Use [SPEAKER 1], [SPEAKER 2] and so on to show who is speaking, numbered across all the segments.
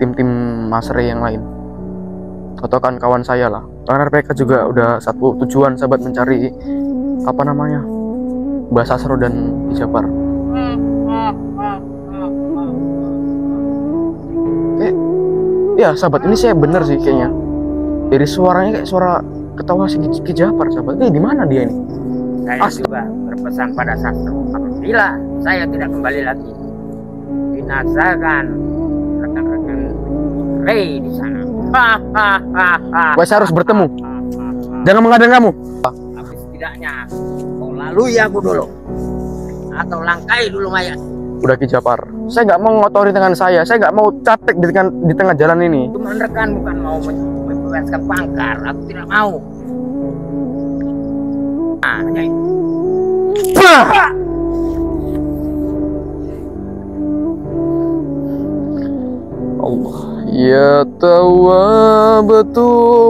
[SPEAKER 1] tim-tim Mas Ray yang lain atau kan kawan saya lah, karena mereka juga udah satu tujuan sahabat, mencari apa namanya Mbak Sasro dan Ki Japar. Ya sahabat, ini saya bener sih kayaknya, dari suaranya kayak suara ketawa si Ki Japar sahabat. Di mana dia ini?
[SPEAKER 2] Saya juga berpesan pada Sastro, apabila saya tidak kembali lagi, binasakan rekan-rekan Ray di sana.
[SPEAKER 1] Saya harus bertemu. Jangan mengadang kamu.
[SPEAKER 2] Tapi setidaknya kau lalui aku dulu, atau langkai dulu mayat.
[SPEAKER 1] Udah Ki Japar, saya nggak mau ngotori tangan saya nggak mau capek di tengah jalan ini.
[SPEAKER 2] Cuma rekan bukan mau membebaskan Pangkar, aku tidak mau. Nah, hanya itu.
[SPEAKER 1] Allah ya tawwab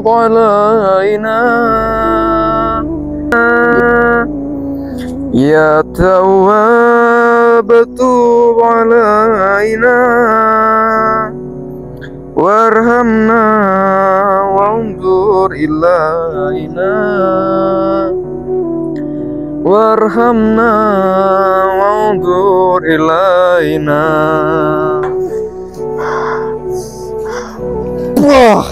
[SPEAKER 1] alaina, ya tawwab alaina warhamna wanzur ilaina, warhamna wanzur ilaina. Wah.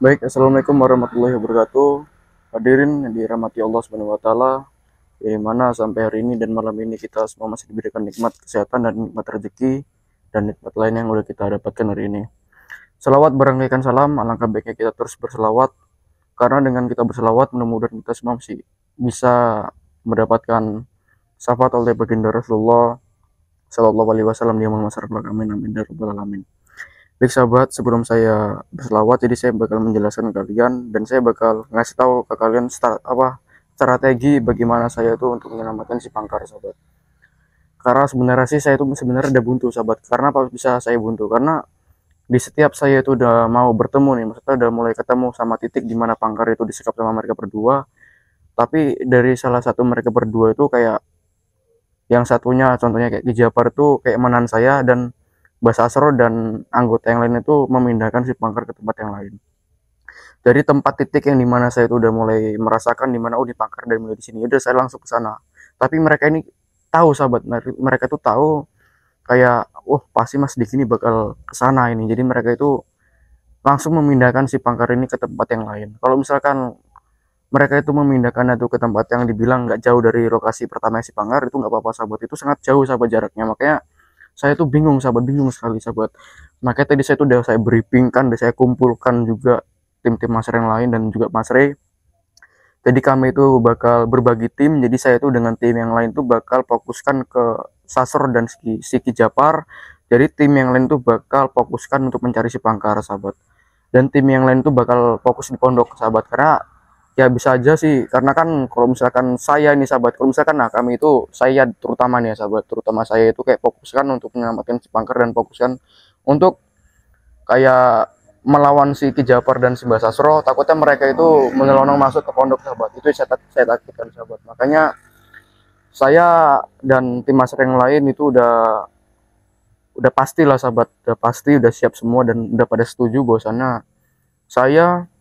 [SPEAKER 1] Baik, assalamualaikum warahmatullahi wabarakatuh. Hadirin yang dirahmati Allah Subhanahu wa Ta'ala, di mana sampai hari ini dan malam ini kita semua masih diberikan nikmat kesehatan dan nikmat rezeki dan nikmat lain yang udah kita dapatkan hari ini. Selawat berangkaikan salam, alangkah baiknya kita terus berselawat, karena dengan kita berselawat mudah-mudahan kita semua masih bisa mendapatkan syafaat oleh baginda Rasulullah Sallallahu Alaihi Wasallam di amal masyarakat. Amin amin ya rabbal alamin. Baik sahabat, sebelum saya berselawat, jadi saya bakal menjelaskan ke kalian dan saya bakal ngasih tahu ke kalian strategi bagaimana saya itu untuk menyelamatkan si Pangkar sahabat. Karena sebenarnya sih saya itu sebenarnya udah buntu sahabat. Karena apa bisa saya buntu? Karena di setiap saya itu udah mau bertemu nih, maksudnya udah mulai ketemu sama titik di mana Pangkar itu disekap sama mereka berdua. Tapi dari salah satu mereka berdua itu kayak yang satunya, contohnya kayak Ki Japar itu kayak menahan saya, dan Mbak Sasro dan anggota yang lain itu memindahkan si Pangkar ke tempat yang lain. Dari tempat titik yang dimana saya itu udah mulai merasakan dimana di Pangkar dan mulai di sini, udah saya langsung ke sana. Tapi mereka ini tahu sahabat, mereka tuh tahu kayak, pasti Mas Dik ini bakal ke sana ini. Jadi mereka itu langsung memindahkan si Pangkar ini ke tempat yang lain. Kalau misalkan mereka itu memindahkan itu ke tempat yang dibilang nggak jauh dari lokasi pertama si Pangkar, itu nggak apa-apa sahabat, itu sangat jauh sahabat jaraknya. Makanya saya tuh bingung sahabat, bingung sekali sahabat. Makanya tadi saya tuh udah saya briefingkan, udah saya kumpulkan juga tim-tim Mas Ray yang lain dan juga Mas Ray. Jadi kami itu bakal berbagi tim. Jadi saya tuh dengan tim yang lain tuh bakal fokuskan ke Sasro dan si Ki Japar. Jadi tim yang lain tuh bakal fokuskan untuk mencari si Pangkar sahabat. Dan tim yang lain tuh bakal fokus di pondok sahabat. Karena ya bisa aja sih, karena kan kalau misalkan saya ini sahabat, kalau misalkan kami itu, saya terutama nih ya sahabat, terutama saya itu kayak fokuskan untuk menyelamatkan si Pangkar dan fokuskan untuk kayak melawan si Ki Japar dan si Mbak Sasro, takutnya mereka itu menyelonong masuk ke pondok sahabat. Itu saya takutkan sahabat. Makanya saya dan tim Mas Ray yang lain itu udah pastilah sahabat, udah siap semua dan udah pada setuju bahwasannya saya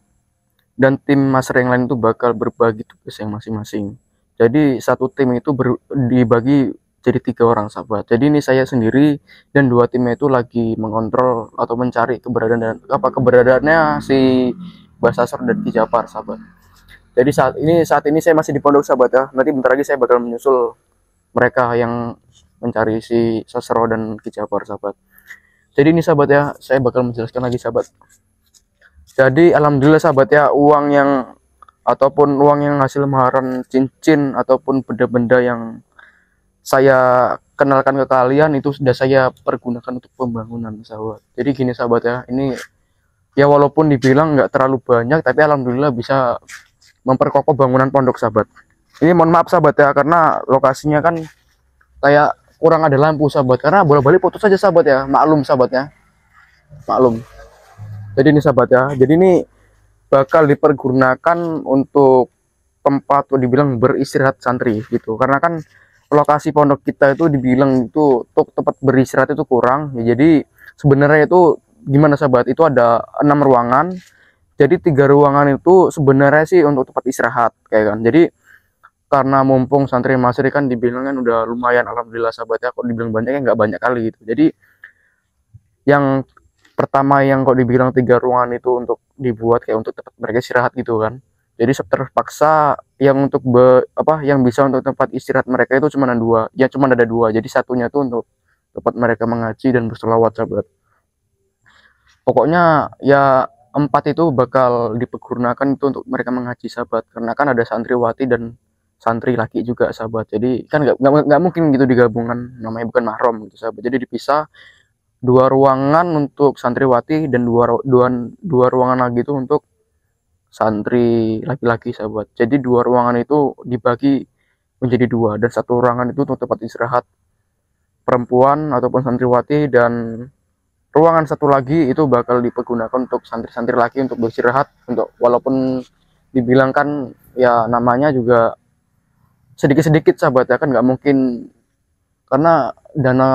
[SPEAKER 1] dan tim Mas Ray yang lain itu bakal berbagi tugas yang masing-masing. Jadi satu tim itu dibagi jadi 3 orang sahabat. Jadi ini saya sendiri dan 2 timnya itu lagi mengontrol atau mencari keberadaannya si Basasor dan Ki Japar sahabat. Jadi saat ini saya masih di pondok sahabat ya. Nanti bentar lagi saya bakal menyusul mereka yang mencari si Sasro dan Ki Japar sahabat. Jadi ini sahabat ya, saya bakal menjelaskan lagi sahabat. Jadi alhamdulillah sahabat ya, uang yang hasil maharan cincin ataupun benda-benda yang saya kenalkan ke kalian itu sudah saya pergunakan untuk pembangunan sahabat. Jadi gini sahabat ya, ini ya walaupun dibilang nggak terlalu banyak, tapi alhamdulillah bisa memperkokoh bangunan pondok sahabat. Ini mohon maaf sahabat ya, karena lokasinya kan kayak kurang ada lampu sahabat, karena bolak-balik putus saja sahabat ya, maklum sahabatnya, maklum. Jadi ini sahabat ya, jadi ini bakal dipergunakan untuk tempat dibilang beristirahat santri gitu, karena kan lokasi pondok kita itu dibilang itu untuk tempat beristirahat itu kurang ya. Jadi sebenarnya itu gimana sahabat, itu ada 6 ruangan, jadi 3 ruangan itu sebenarnya sih untuk tempat istirahat kayak kan. Jadi karena mumpung santri masri kan dibilang kan udah lumayan alhamdulillah sahabat ya, kok dibilang banyak ya nggak banyak kali gitu. Jadi yang pertama yang kok dibilang 3 ruangan itu untuk dibuat kayak untuk tempat mereka istirahat gitu kan. Jadi terpaksa yang untuk yang bisa untuk tempat istirahat mereka itu cuma ada 2. Ya cuma ada 2. Jadi satunya itu untuk tempat mereka mengaji dan berselawat sahabat. Pokoknya ya 4 itu bakal dipergunakan itu untuk mereka mengaji sahabat. Karena kan ada santriwati dan santri laki juga sahabat. Jadi kan nggak mungkin gitu digabungkan, namanya bukan mahram gitu sahabat. Jadi dipisah 2 ruangan untuk santriwati dan dua ruangan lagi itu untuk santri laki-laki sahabat. Jadi 2 ruangan itu dibagi menjadi 2, dan 1 ruangan itu untuk tempat istirahat perempuan ataupun santriwati, dan ruangan 1 lagi itu bakal dipergunakan untuk santri-santri laki untuk beristirahat, untuk walaupun dibilang kan ya namanya juga sedikit-sedikit sahabat ya, kan nggak mungkin, karena dana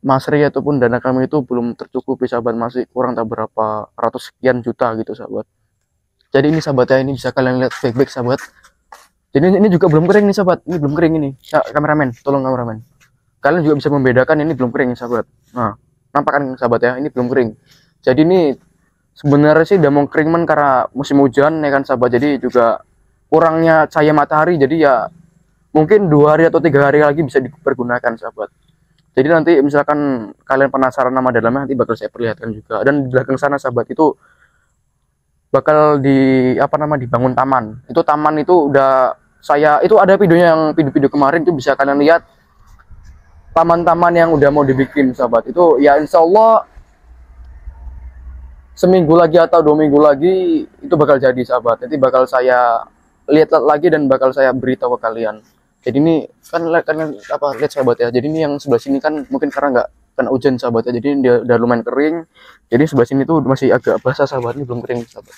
[SPEAKER 1] masri ataupun dana kami itu belum tercukupi sahabat, masih kurang tak berapa ratus sekian juta gitu sahabat. Jadi ini sahabat ya, ini bisa kalian lihat baik-baik sahabat. Jadi ini juga belum kering nih sahabat, ini belum kering ini. Kameramen, tolong kameramen. Kalian juga bisa membedakan ini belum kering sahabat. Nah, nampak kan sahabat ya, ini belum kering. Jadi ini sebenarnya sih udah mau kering man karena musim hujan ya kan sahabat. Jadi juga kurangnya cahaya matahari, jadi ya mungkin 2 hari atau 3 hari lagi bisa dipergunakan sahabat. Jadi nanti misalkan kalian penasaran nama dalamnya, nanti bakal saya perlihatkan juga. Dan di belakang sana sahabat itu bakal dibangun taman. Itu taman itu udah itu ada videonya, yang video-video kemarin itu bisa kalian lihat taman-taman yang udah mau dibikin sahabat. Itu ya insya Allah seminggu lagi atau 2 minggu lagi itu bakal jadi sahabat. Nanti bakal saya lihat lagi dan bakal saya beritahu ke kalian. Jadi ini kan lihat sahabat ya. Jadi ini yang sebelah sini kan mungkin karena nggak kena hujan sahabat ya, jadi dia udah lumayan kering. Jadi sebelah sini tuh masih agak basah sahabat, ini belum kering sahabat.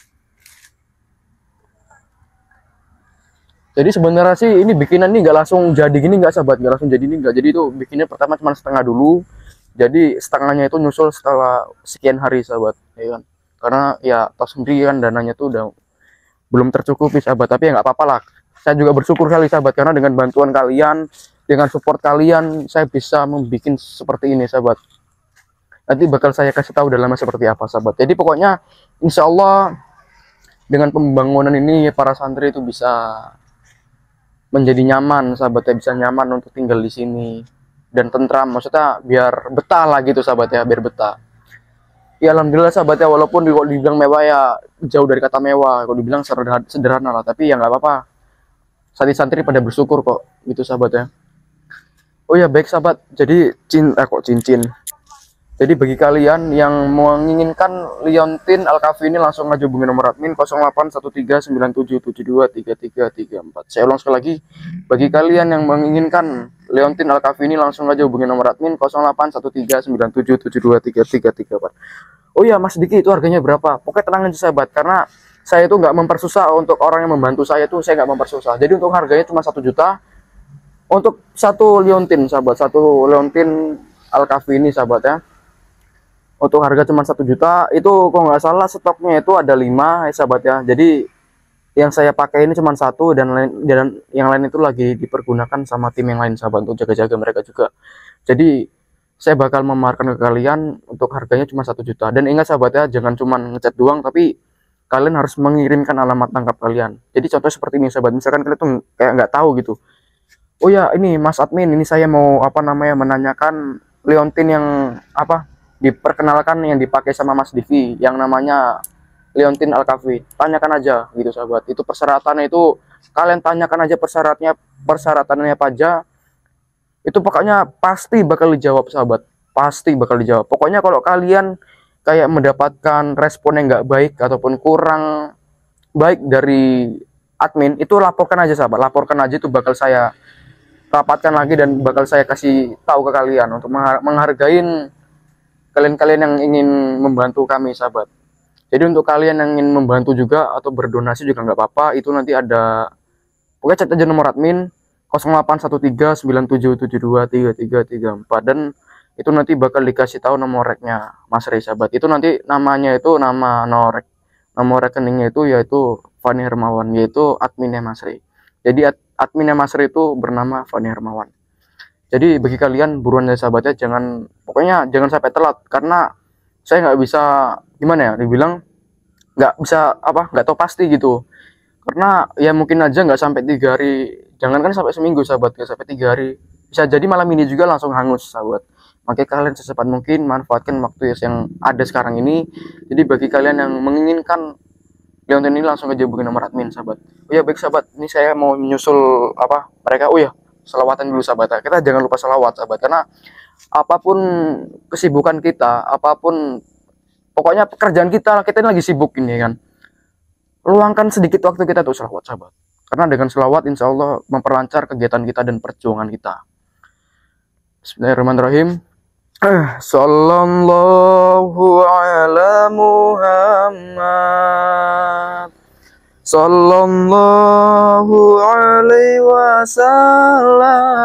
[SPEAKER 1] Jadi sebenarnya sih ini bikinan ini nggak langsung jadi gini, nggak sahabat, nggak langsung jadi ini nggak. Jadi itu bikinnya pertama cuma setengah dulu, jadi setengahnya itu nyusul setelah sekian hari sahabat ya kan. Karena ya tahu sendiri kan dananya tuh udah belum tercukupi sahabat, tapi ya nggak apa-apa lah. Saya juga bersyukur kali sahabat, karena dengan bantuan kalian, dengan support kalian, saya bisa membuat seperti ini sahabat. Nanti bakal saya kasih tahu dalamnya seperti apa sahabat. Jadi pokoknya insya Allah dengan pembangunan ini para santri itu bisa menjadi nyaman sahabat ya, bisa nyaman untuk tinggal di sini dan tentram, maksudnya biar betah lah gitu sahabat ya, biar betah. Ya alhamdulillah sahabat ya, walaupun dibilang mewah ya jauh dari kata mewah, kalau dibilang sederhana lah, tapi ya nggak apa-apa. Santri-santri pada bersyukur kok gitu sahabat ya. Oh ya baik sahabat, jadi cincin. Jadi bagi kalian yang menginginkan liontin Al-Kafi ini langsung aja hubungi nomor admin 081397723334. Saya ulang sekali lagi, bagi kalian yang menginginkan liontin Al-Kafi ini langsung aja hubungi nomor admin 081397723334. Oh ya Mas Diki, itu harganya berapa? Pokoknya tenang aja sahabat, karena saya itu nggak mempersusah untuk orang yang membantu saya tuh, saya nggak mempersusah. Jadi untuk harganya cuma 1 juta untuk 1 liontin sahabat, 1 liontin Al-Kafi ini sahabat ya. Untuk harga cuma 1 juta, itu kalau nggak salah stoknya itu ada 5 ya sahabat ya. Jadi yang saya pakai ini cuma 1, dan yang lain itu lagi dipergunakan sama tim yang lain sahabat untuk jaga-jaga mereka juga. Jadi saya bakal memamerkan ke kalian untuk harganya cuma 1 juta. Dan ingat sahabat ya, jangan cuma ngecat doang, tapi kalian harus mengirimkan alamat tangkap kalian. Jadi contoh seperti ini sahabat, misalkan kalian tuh kayak nggak tahu gitu, oh ya ini Mas Admin, ini saya mau apa namanya menanyakan Leontin yang apa diperkenalkan yang dipakai sama Mas Divi yang namanya Leontin Alkafi, tanyakan aja gitu sahabat. Itu persyaratannya itu kalian tanyakan aja persyaratannya apa aja, itu pokoknya pasti bakal dijawab sahabat, pasti bakal dijawab. Pokoknya kalau kalian kayak mendapatkan respon yang nggak baik ataupun kurang baik dari admin, itu laporkan aja sahabat, laporkan aja, itu bakal saya rapatkan lagi dan bakal saya kasih tahu ke kalian untuk menghargain kalian-kalian yang ingin membantu kami sahabat. Jadi untuk kalian yang ingin membantu juga atau berdonasi juga nggak apa-apa, itu nanti ada, pokoknya chat aja nomor admin 081397723334 dan itu nanti bakal dikasih tahu nomor reknya Mas Rey sahabat. Itu nanti namanya itu nama nomor rekeningnya itu yaitu Fani Hermawan, yaitu adminnya Mas Rey. Jadi adminnya Mas Rey itu bernama Fani Hermawan. Jadi bagi kalian buruan ya sahabatnya, pokoknya jangan sampai telat, karena saya nggak bisa gimana ya dibilang, nggak tahu pasti gitu, karena ya mungkin aja nggak sampai 3 hari, jangankan sampai seminggu sahabat, nggak sampai 3 hari, bisa jadi malam ini juga langsung hangus sahabat. Makanya kalian secepat mungkin manfaatkan waktu yang ada sekarang ini. Jadi bagi kalian yang menginginkan Leontin ini, langsung aja hubungi nomor admin sahabat. Oh ya baik sahabat, ini saya mau menyusul apa mereka. Oh ya, selawatan dulu sahabat, kita jangan lupa selawat sahabat, karena apapun kesibukan kita, apapun pokoknya pekerjaan kita ini lagi sibuk ini kan, luangkan sedikit waktu kita tuh selawat sahabat, karena dengan selawat insya Allah memperlancar kegiatan kita dan perjuangan kita. Bismillahirrahmanirrahim. Sallallahu ala Muhammad, sallallahu alaihi wasallam,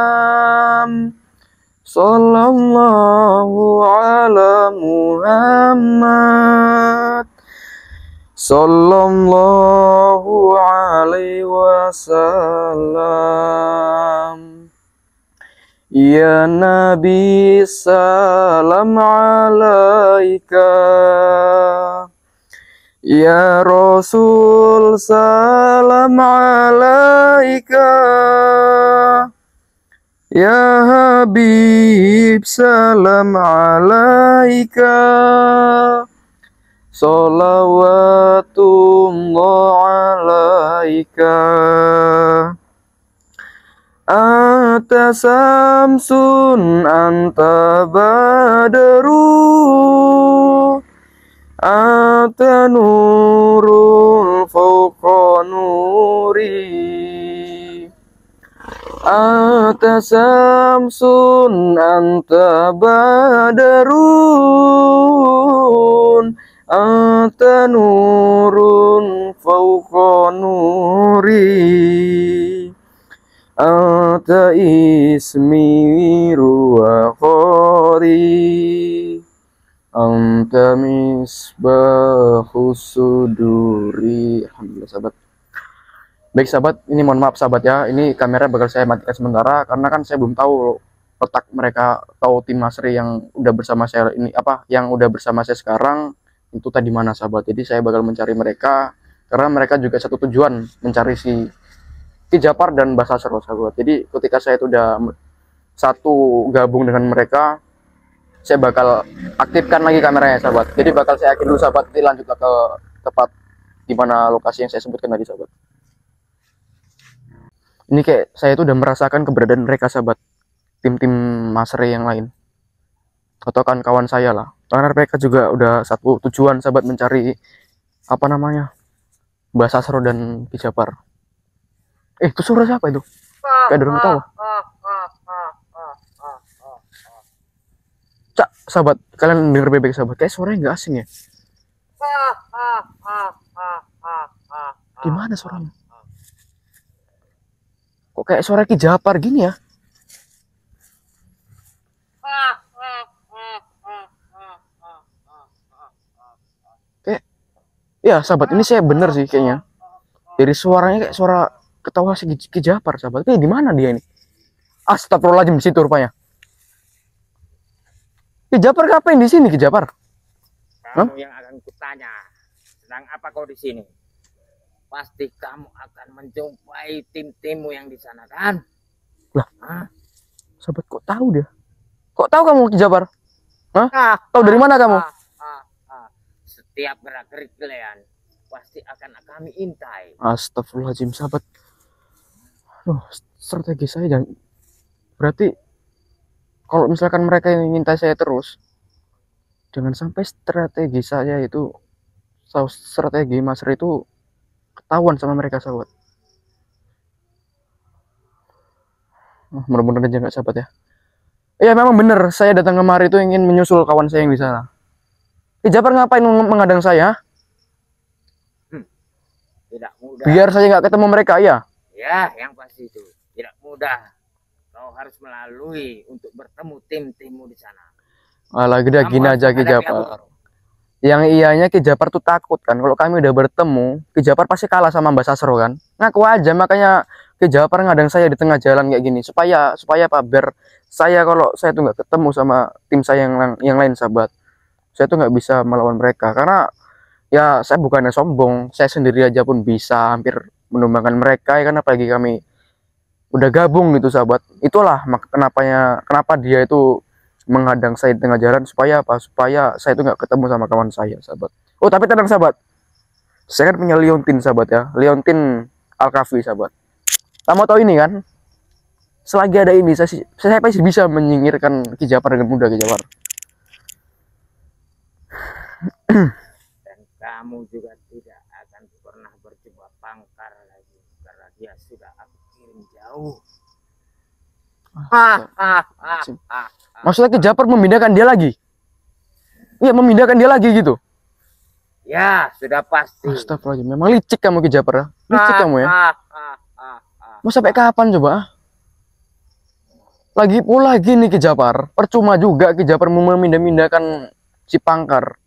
[SPEAKER 1] sallallahu ala Muhammad, sallallahu alaihi wasallam. Ya Nabi salam alaika, ya Rasul salam alaika, ya Habib salam alaika, salawatullah alaika. Anta samsun anta badru, anta nurul fawqa nuri, anta samsun anta badrun, anta nurun fawqa nuri, anta ismi wa khori, anta misbahus suduri. Alhamdulillah sahabat. Baik sahabat, ini mohon maaf sahabat ya, ini kamera bakal saya matikan sementara karena kan saya belum tahu letak mereka atau tim Mas Rey yang udah bersama saya ini yang udah bersama saya sekarang itu tadi mana sahabat. Jadi saya bakal mencari mereka karena mereka juga satu tujuan, mencari si Ki Japar dan Mbah Sasro sahabat. Jadi ketika saya itu udah satu gabung dengan mereka, saya bakal aktifkan lagi kameranya sahabat. Jadi bakal saya akhiri dulu sahabat, nanti lanjut ke tempat di mana lokasi yang saya sebutkan tadi sahabat. Ini kayak saya itu udah merasakan keberadaan mereka sahabat, tim-tim Mas Rey yang lain atau kan kawan saya lah, karena mereka juga udah satu tujuan sahabat, mencari apa namanya Mbah Sasro dan Ki Japar. Itu suara siapa itu? Kayak ada orang ketawa. Cak, sahabat, kalian denger bebek sahabat? Kayak suaranya nggak asing ya? Gimana suaranya? Kok kayak suara Ki Japar gini ya? Kayak, ya sahabat, ini saya bener sih kayaknya. Dari suaranya kayak suara ketawa si Ki Japar sahabat. Ini di mana dia ini? Astagfirullahaladzim, di situ rupanya. Ki Japar ngapain di sini Ki Japar?
[SPEAKER 2] Kamu yang akan kutanya. Sedang apa kau di sini? Pasti kamu akan menjumpai tim-timmu yang di sana kan?
[SPEAKER 1] Lah,
[SPEAKER 2] Hah?
[SPEAKER 1] sahabat, kok tahu dia? Kok tahu kamu Ki Japar? Hah?
[SPEAKER 2] Ah,
[SPEAKER 1] Tahu dari mana kamu?
[SPEAKER 2] Setiap gerak-gerik kalian pasti akan kami intai.
[SPEAKER 1] Astagfirullahaladzim, sahabat. Loh, strategi saya jangan. Berarti kalau misalkan mereka yang ngintai saya terus, jangan sampai strategi saya itu, strategi Mas Ray itu ketahuan sama mereka, sahabat. Mudah-mudahan aja nggak, sahabat ya. Iya, memang benar, saya datang kemari itu ingin menyusul kawan saya yang di sana. Ki Japar ngapain menghadang saya?
[SPEAKER 2] Tidak mudah.
[SPEAKER 1] Biar saya nggak ketemu mereka, ya?
[SPEAKER 2] Ya, yang pasti itu tidak mudah. Kau harus melalui untuk bertemu tim-timmu di sana.
[SPEAKER 1] Alah, gini aja Ki Japar. Yang ianya Ki Japar tuh takut kan, kalau kami udah bertemu, Ki Japar pasti kalah sama Mbak Sasro kan. Ngaku aja, makanya Ki Japar ngadang saya di tengah jalan kayak gini, supaya apa, biar saya, kalau saya tuh nggak ketemu sama tim saya yang lain, sahabat, saya tuh nggak bisa melawan mereka. Karena ya saya bukannya sombong, saya sendiri aja pun bisa hampir menumbangkan mereka ya kan, apalagi kami udah gabung gitu, sahabat. Itulah kenapa dia itu menghadang saya di tengah jalan, supaya apa? Supaya saya itu nggak ketemu sama kawan saya, sahabat. Oh, tapi tenang, sahabat, saya kan punya Leontin, sahabat ya, Leontin Alkafi, sahabat. Kamu tahu ini kan, selagi ada ini saya pasti bisa menyingkirkan Ki Japar dengan mudah, Ki Japar.
[SPEAKER 2] Dan kamu juga tidak akan pernah berjumpa Pangkar lagi, karena dia sudah aku kirim jauh.
[SPEAKER 1] Maksudnya Ki Japar memindahkan dia lagi? Iya, memindahkan dia lagi gitu?
[SPEAKER 2] Ya, sudah pasti.
[SPEAKER 1] Astagfirullahaladzim, memang licik kamu Ki Japar ya? Licik kamu ya? Mau sampai kapan coba? Lagi pula gini Ki Japar, percuma juga Ki Japar memindah-mindahkan si Pangkar.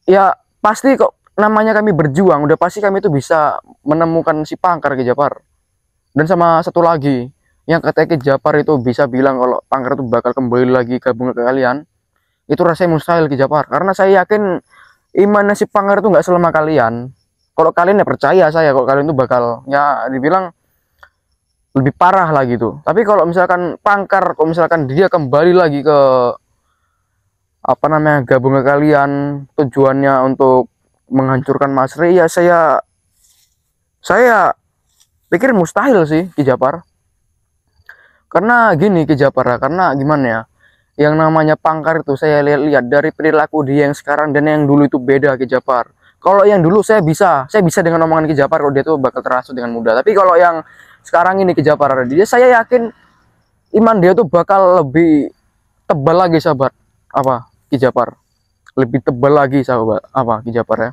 [SPEAKER 1] Ya pasti kok, namanya kami berjuang, udah pasti kami itu bisa menemukan si Pangkar, Ki Japar. Dan sama satu lagi, yang katanya Ki Japar itu bisa bilang kalau Pangkar itu bakal kembali lagi gabung ke kalian, itu rasanya mustahil, Ki Japar. Karena saya yakin imannya si Pangkar itu nggak selemah kalian. Kalau kalian ya percaya saya, kalau kalian itu bakal ya dibilang lebih parah lah gitu. Tapi kalau misalkan Pangkar, kalau misalkan dia kembali lagi ke apa namanya, gabung ke kalian, tujuannya untuk menghancurkan Mas Ray, ya saya pikir mustahil sih, Ki Japar. Karena gini Ki Japar, karena gimana ya, yang namanya Pangkar itu saya lihat dari perilaku dia yang sekarang dan yang dulu itu beda, Ki Japar. Kalau yang dulu saya bisa dengan omongan Ki Japar, kalau dia tuh bakal terhasut dengan mudah. Tapi kalau yang sekarang ini Ki Japar, dia, saya yakin iman dia tuh bakal lebih tebal lagi, sahabat. Apa Ki Japar? Lebih tebal lagi, sahabat. Apa Ki Japar ya?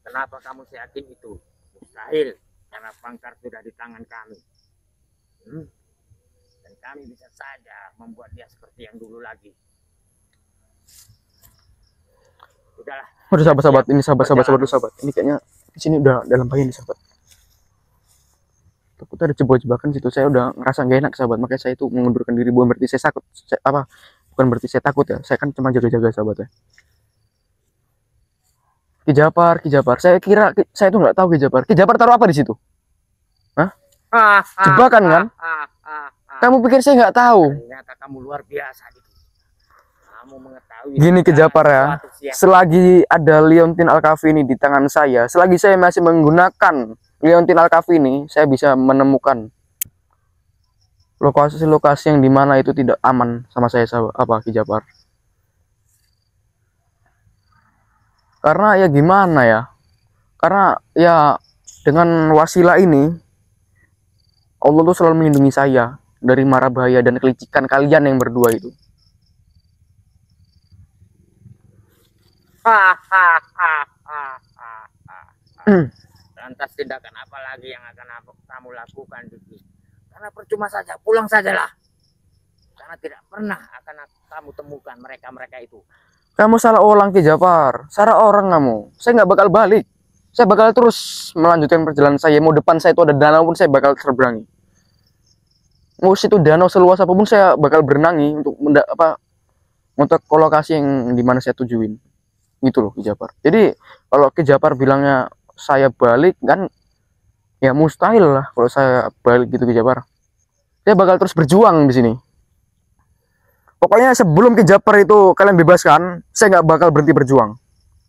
[SPEAKER 2] Kenapa kamu yakin itu? Mustahil, karena Pangkar sudah di tangan kami. Dan kami bisa saja membuat dia seperti yang dulu lagi. Udahlah.
[SPEAKER 1] Udah, sahabat-sahabat, ini sahabat. Ini kayaknya di sini udah dalam bahaya nih, sahabat. Takut ada jebakan situ, saya udah ngerasa gak enak, sahabat. Makanya saya itu mengundurkan diri, bukan berarti saya takut, bukan berarti saya takut ya. Saya kan cuma jaga-jaga, sahabat ya. Ki Japar, saya kira saya tuh nggak tahu Ki Japar taruh apa di situ? Hah? Jebakan kan? Kamu pikir saya nggak tahu?
[SPEAKER 2] Ternyata kamu luar biasa, Diki. Kamu mengetahui.
[SPEAKER 1] Gini Ki Japar ya, selagi ada Leontin Alkafi ini di tangan saya, selagi saya masih menggunakan Leontin Alkafi ini, saya bisa menemukan lokasi-lokasi yang dimana itu tidak aman sama saya, apa Ki Japar. Karena ya gimana ya, karena ya dengan wasilah ini Allah tuh selalu melindungi saya dari mara bahaya dan kelicikan kalian yang berdua itu.
[SPEAKER 2] Lantas tindakan apa lagi yang akan kamu lakukan, Diki? Karena percuma saja, pulang sajalah. Karena tidak pernah akan kamu temukan mereka itu.
[SPEAKER 1] Kamu salah orang Ki Japar, salah orang kamu. Saya nggak bakal balik. Saya bakal terus melanjutkan perjalanan saya. Mau depan saya itu ada danau pun saya bakal terberangi. Mau situ danau seluas apapun saya bakal berenangi untuk untuk ke lokasi yang dimana saya tujuin. gitu loh Ki Japar. Jadi kalau Ki Japar bilangnya saya balik kan, ya mustahil lah kalau saya balik gitu Ki Japar. Saya bakal terus berjuang di sini. Pokoknya sebelum Ki Japar itu kalian bebaskan, saya nggak bakal berhenti berjuang.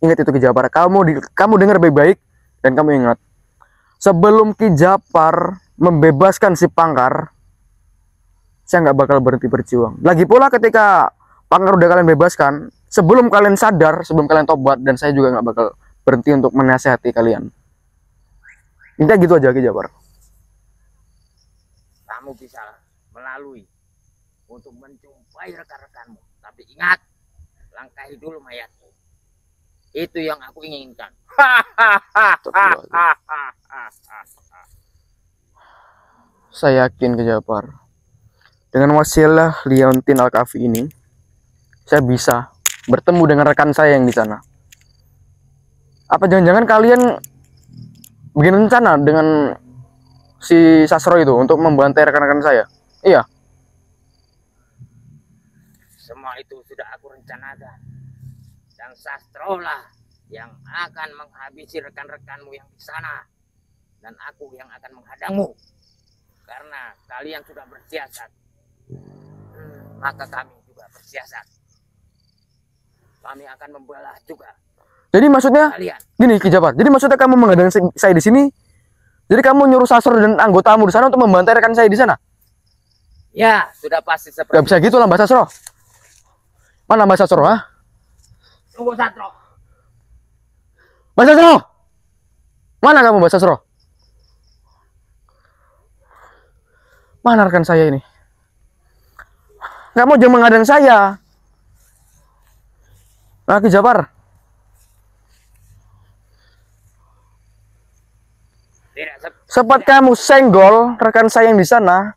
[SPEAKER 1] Ingat itu Ki Japar. Kamu dengar baik-baik dan kamu ingat. Sebelum Ki Japar membebaskan si Pangkar, saya nggak bakal berhenti berjuang. Lagi pula ketika Pangkar udah kalian bebaskan, sebelum kalian sadar, sebelum kalian tobat, dan saya juga nggak bakal berhenti untuk menasehati kalian. Intinya gitu aja Ki Japar.
[SPEAKER 2] Kamu bisa melalui untuk menjumpai rekan-rekanmu. Tapi ingat, langkahi dulu mayatku. Itu yang aku inginkan.
[SPEAKER 1] Saya yakin Ki Japar, dengan wasilah Liontin Al-Kahfi ini, saya bisa bertemu dengan rekan saya yang di sana. Apa jangan-jangan kalian bikin rencana dengan si Sasro itu untuk membantai rekan-rekan saya? Iya.
[SPEAKER 2] Semua itu sudah aku rencanakan. Dan Sastro lah yang akan menghabisi rekan-rekanmu yang di sana. Dan aku yang akan menghadangmu. Karena kalian sudah bersiasat. Maka kami juga bersiasat. Kami akan membelah juga.
[SPEAKER 1] Jadi maksudnya
[SPEAKER 2] Kalian.
[SPEAKER 1] gini Ki Japar. Jadi maksudnya kamu menghadang saya di sini. Jadi kamu nyuruh Sasro dan anggotamu di sana untuk membantai rekan saya di sana?
[SPEAKER 2] Ya, sudah pasti seperti
[SPEAKER 1] Gak bisa gitu lah Mbak Sasro. Mana Mbak Sasro, ha?
[SPEAKER 2] Tunggu Sastro.
[SPEAKER 1] Mbak Sasro! Mana kamu Mbak Sasro? Mana rekan saya ini? Gak mau jangan menghadang saya. Nah, Ki Japar. Sempat kamu senggol rekan saya yang di sana.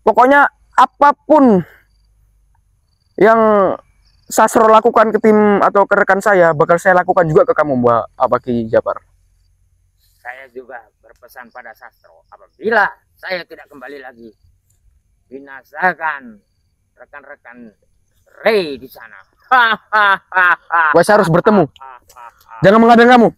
[SPEAKER 1] Pokoknya apapun yang Sasro lakukan ke tim atau ke rekan saya, bakal saya lakukan juga ke kamu Mbak Ki Japar.
[SPEAKER 2] Saya juga berpesan pada Sastro, apabila saya tidak kembali lagi, binasakan rekan-rekan Ray di sana.
[SPEAKER 1] Saya harus bertemu. Jangan menghadang kamu.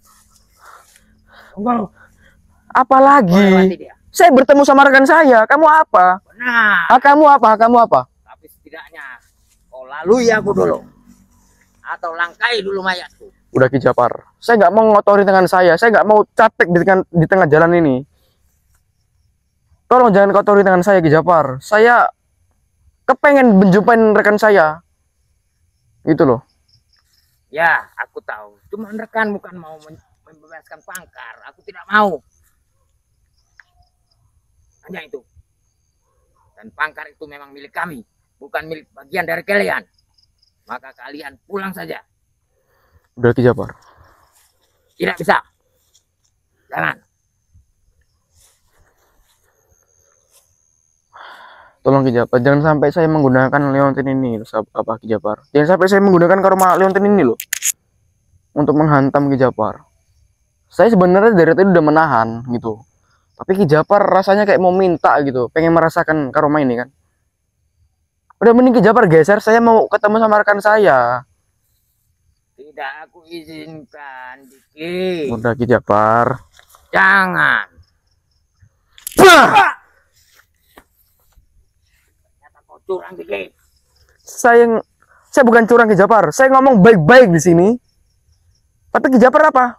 [SPEAKER 1] Apalagi saya bertemu sama rekan saya. Kamu apa?
[SPEAKER 2] Benar.
[SPEAKER 1] Kamu apa? Kamu apa?
[SPEAKER 2] Tapi setidaknya kau lalui aku dulu. Atau langkai dulu mayatku.
[SPEAKER 1] Udah Ki Japar. Saya nggak mau ngotori tangan saya. Saya nggak mau capek di tengah jalan ini. Tolong jangan kotori tangan saya Ki Japar. Saya kepengen menjumpai rekan saya. Gitu loh.
[SPEAKER 2] Ya, aku tahu. Cuma rekan bukan mau membebaskan Pangkar. Aku tidak mau. Hanya itu. Dan Pangkar itu memang milik kami. Bukan milik bagian dari kalian. Maka kalian pulang saja.
[SPEAKER 1] Udah Ki Japar.
[SPEAKER 2] Tidak bisa. Jangan.
[SPEAKER 1] Tolong Ki Japar, jangan sampai saya menggunakan Leontin ini, Ki Japar. Jangan sampai saya menggunakan karma Leontin ini loh, untuk menghantam Ki Japar. Saya sebenarnya dari tadi udah menahan gitu, tapi Ki Japar rasanya kayak mau minta gitu, pengen merasakan karma ini kan. Udah mending Ki Japar geser, saya mau ketemu sama rekan saya.
[SPEAKER 2] Tidak aku izinkan, Diki.
[SPEAKER 1] Udah Ki Japar.
[SPEAKER 2] Jangan.
[SPEAKER 1] Bah!
[SPEAKER 2] Curang Diki.
[SPEAKER 1] Saya bukan curang Ki Japar. Saya ngomong baik-baik di sini. Tapi Ki Japar apa?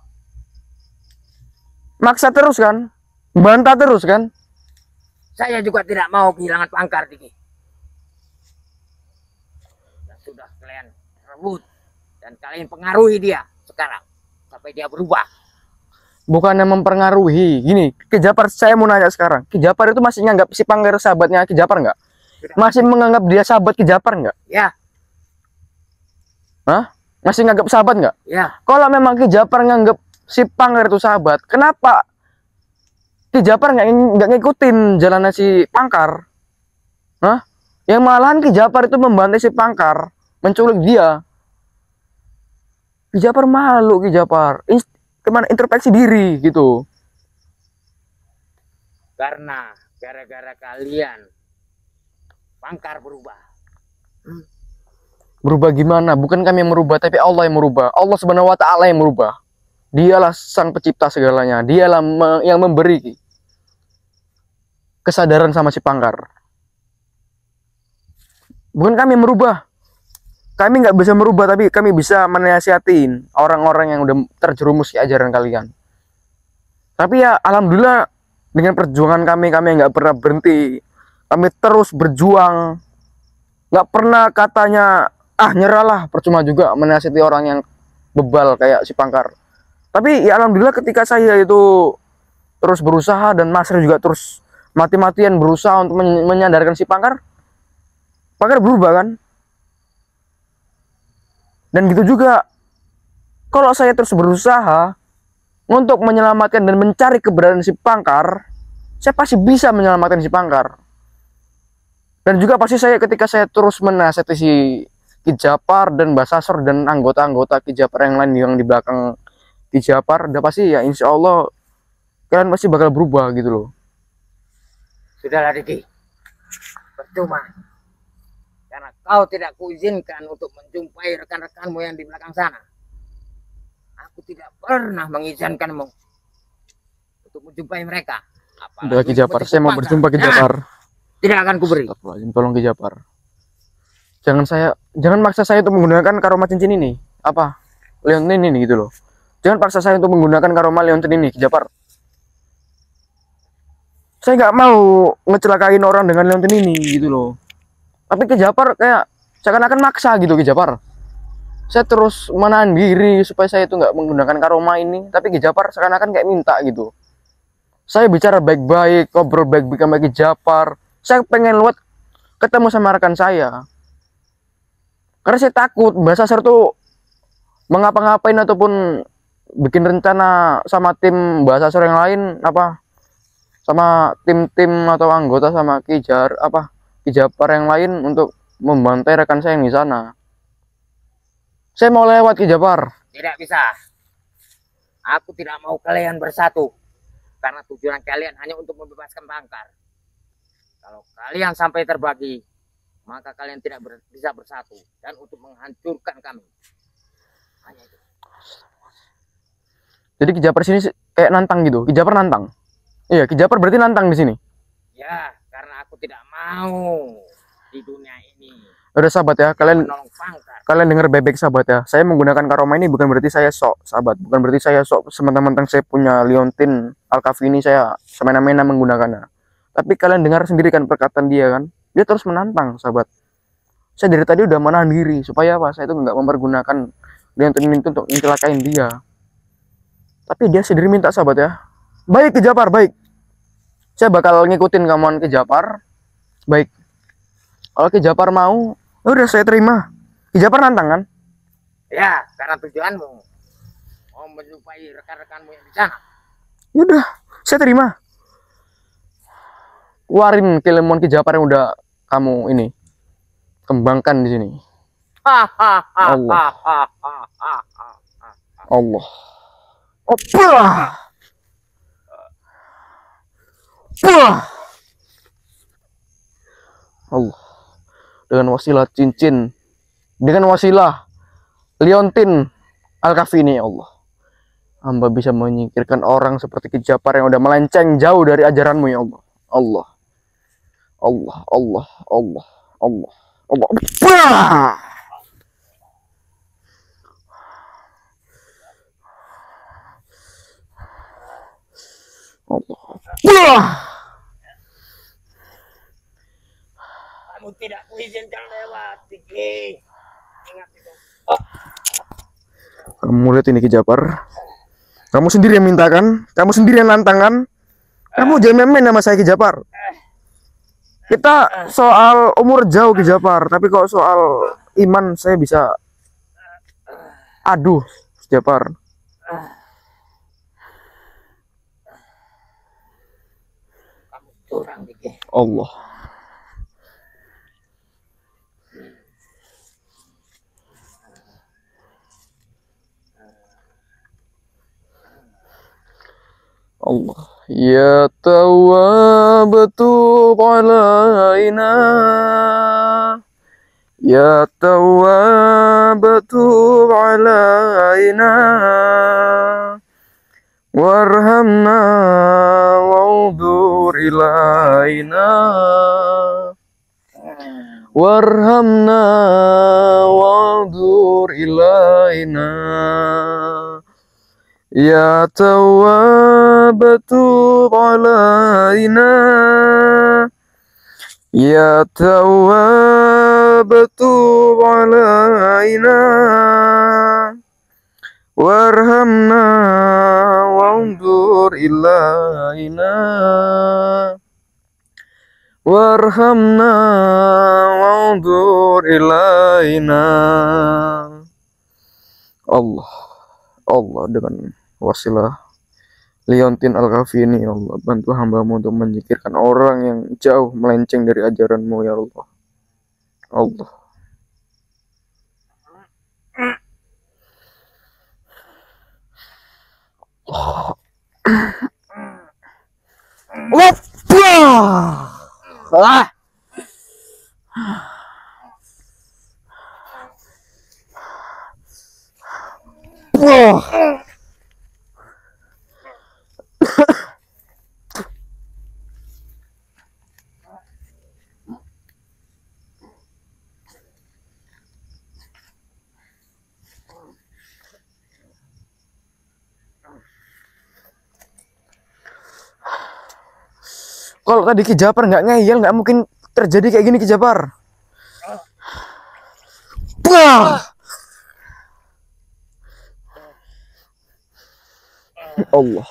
[SPEAKER 1] Maksa terus kan? Bantah terus kan?
[SPEAKER 2] Saya juga tidak mau kehilangan Pangkar Diki. Dan sudah kalian rebut dan kalian pengaruhi dia sekarang sampai dia berubah.
[SPEAKER 1] Bukannya mempengaruhi. Gini, Ki Japar, saya mau nanya sekarang. Ki Japar itu masih nganggap si Pangkar sahabatnya Ki Japar nggak? Masih menganggap dia sahabat Ki Japar nggak?
[SPEAKER 2] Ya.
[SPEAKER 1] Hah? Masih nganggap sahabat nggak?
[SPEAKER 2] Ya.
[SPEAKER 1] Kalau memang Ki Japar nganggap si Pangkar itu sahabat, kenapa Ki Japar nggak ngikutin jalannya si Pangkar? Hah? Yang malahan Ki Japar itu membantai si Pangkar, menculik dia. Ki Japar malu, Ki Japar. Kemana introspeksi diri gitu.
[SPEAKER 2] Karena gara-gara kalian Pangkar berubah.
[SPEAKER 1] Berubah gimana? Bukan kami yang merubah, tapi Allah yang merubah. Allah Subhanahu wa taala yang merubah. Dialah sang pencipta segalanya. Dialah yang memberi kesadaran sama si Pangkar. Bukan kami yang merubah. Kami nggak bisa merubah, tapi kami bisa menasihatin orang-orang yang udah terjerumus di ajaran kalian. Tapi ya alhamdulillah dengan perjuangan kami nggak pernah berhenti. Kami terus berjuang. Nggak pernah katanya nyerahlah, percuma juga menasihati orang yang bebal kayak si Pangkar. Tapi ya alhamdulillah ketika saya itu terus berusaha dan Mas juga terus mati-matian berusaha untuk menyadarkan si Pangkar berubah kan. Dan gitu juga kalau saya terus berusaha untuk menyelamatkan dan mencari keberadaan si Pangkar, saya pasti bisa menyelamatkan si Pangkar. Dan juga pasti ketika saya terus menasihati si Ki Japar dan Mbah Sasor dan anggota-anggota Ki Japar yang lain yang di belakang Ki Japar, udah pasti ya insya Allah kalian pasti bakal berubah gitu loh.
[SPEAKER 2] Sudahlah Diki, percuma. Karena kau tidak kuizinkan untuk menjumpai rekan-rekanmu yang di belakang sana. Aku tidak pernah mengizinkanmu untuk menjumpai mereka.
[SPEAKER 1] Udah Ki Japar, saya mau berjumpa Ki Japar.
[SPEAKER 2] Tidak akan kuberi.
[SPEAKER 1] Tolong Ki Japar. Jangan maksa saya untuk menggunakan karoma cincin ini. Apa? Leontin ini gitu loh. Jangan paksa saya untuk menggunakan karoma Leontin ini, Ki Japar. Saya nggak mau ngecelakain orang dengan Leontin ini gitu loh. Tapi Ki Japar kayak seakan-akan maksa gitu Ki Japar. Saya terus menahan diri supaya saya itu nggak menggunakan karoma ini. Tapi Ki Japar seakan-akan kayak minta gitu. Saya bicara baik-baik, ngobrol baik-baik sama Ki Japar. Saya pengen lewat ketemu sama rekan saya. Karena saya takut Mbah Sasor tuh mengapa-ngapain ataupun bikin rencana sama tim Mbah Sasor yang lain sama tim-tim atau anggota sama Ki Japar yang lain untuk membantai rekan saya yang di sana. Saya mau lewat Ki Japar.
[SPEAKER 2] Tidak bisa. Aku tidak mau kalian bersatu. Karena tujuan kalian hanya untuk membebaskan Pangkar. Kalau kalian sampai terbagi, maka kalian tidak bisa bersatu. Dan untuk menghancurkan kami. Hanya itu.
[SPEAKER 1] Jadi Ki Japar sini kayak nantang gitu. Ki Japar nantang. Iya, Ki Japar berarti nantang di sini.
[SPEAKER 2] Ya, karena aku tidak mau di dunia ini.
[SPEAKER 1] Udah sahabat ya, kalian dengar bebek sahabat ya. Saya menggunakan karoma ini bukan berarti saya sok sahabat, bukan berarti saya sok sementang-mentang saya punya Leontin Alkafi ini saya semena-mena menggunakannya. Tapi kalian dengar sendiri kan perkataan dia kan, dia terus menantang sahabat. Saya dari tadi udah menahan diri supaya apa? Saya itu nggak mempergunakan Leontin itu untuk mencelakain dia. Tapi dia sendiri minta sahabat ya. Baik Ki Japar, baik. Saya bakal ngikutin kamuan Ki Japar. Baik. Kalau Ki Japar mau, udah saya terima. Ki Japar nantang kan?
[SPEAKER 2] Ya, karena tujuanmu mau menjumpai rekan-rekanmu yang di sana.
[SPEAKER 1] Yaudah, saya terima. Keluarin keilmuan Ki Japar yang udah kamu ini kembangkan di sini. Allah. Allah. Opa. Allah. Dengan wasilah cincin, dengan wasilah Leontin Alkafi ini, ya Allah, hamba bisa menyingkirkan orang seperti Ki Japar yang udah melenceng jauh dari ajaranmu, ya Allah. Allah, Allah, Allah, Allah, Allah, Allah. Allah.
[SPEAKER 2] Kamu tidak kuizinkan lewat, Diki. Ingat itu.
[SPEAKER 1] Kamu lihat ini Ki Japar. Kamu sendiri yang minta kan? Kamu sendiri yang nantang kan? Kamu jangan main sama saya Ki Japar. Kita soal umur jauh Ki Japar, tapi kalau soal iman saya bisa aduh Ki Japar.
[SPEAKER 2] Kamu curang, Diki.
[SPEAKER 1] Allah. Allah ya tawabatu alaina Ya Tawwab tub alaina warhamna wa'udur ilaina warhamna wa'udur ilaina Ya Tawwab tub alaina Ya Tawwab tub alaina warhamna wa'udur ilaina warhamna wa'udur ilaina. Allah dengan wasilah Liontin Al-Kafini, ya Allah, bantu hambamu untuk menyingkirkan orang yang jauh melenceng dari ajaranmu, ya Allah. Allah. Kalau tadi Ki Japar nggak ngeyel, nggak mungkin terjadi kayak gini, Ki Japar. Allah.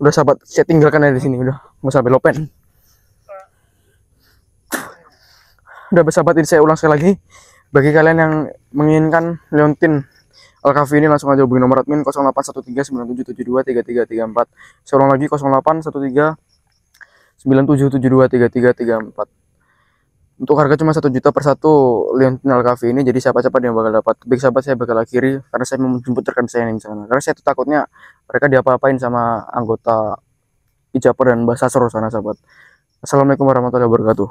[SPEAKER 1] Udah sahabat, saya tinggalkan aja di sini, udah nggak sampai lopen. Udah bersahabat, ini saya ulang sekali lagi. Bagi kalian yang menginginkan Liontin Al-Kafini, langsung aja hubungi nomor admin 081397723334. Saya ulang lagi 081397723334. Untuk harga cuma 1 juta per satu Liontin Al-Kafini, jadi siapa-siapa yang bakal dapat. Big sahabat, saya bakal akhiri karena saya mau menjemput rekan saya yang di sana. Karena saya tuh takutnya mereka diapa-apain sama anggota Ki Japar dan Mbah Sasro sana, sahabat. Assalamualaikum warahmatullahi wabarakatuh.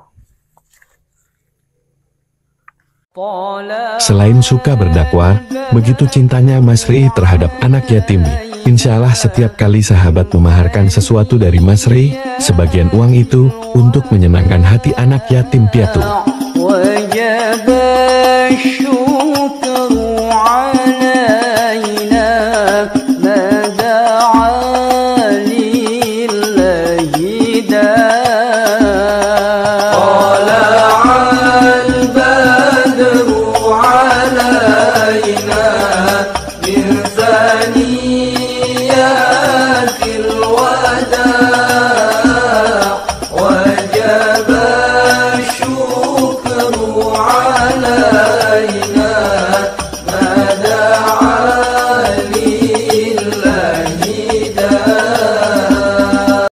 [SPEAKER 3] Selain suka berdakwah, begitu cintanya Mas Rey terhadap anak yatim. Insya Allah setiap kali sahabat memaharkan sesuatu dari Mas Rey, sebagian uang itu untuk menyenangkan hati anak yatim piatu.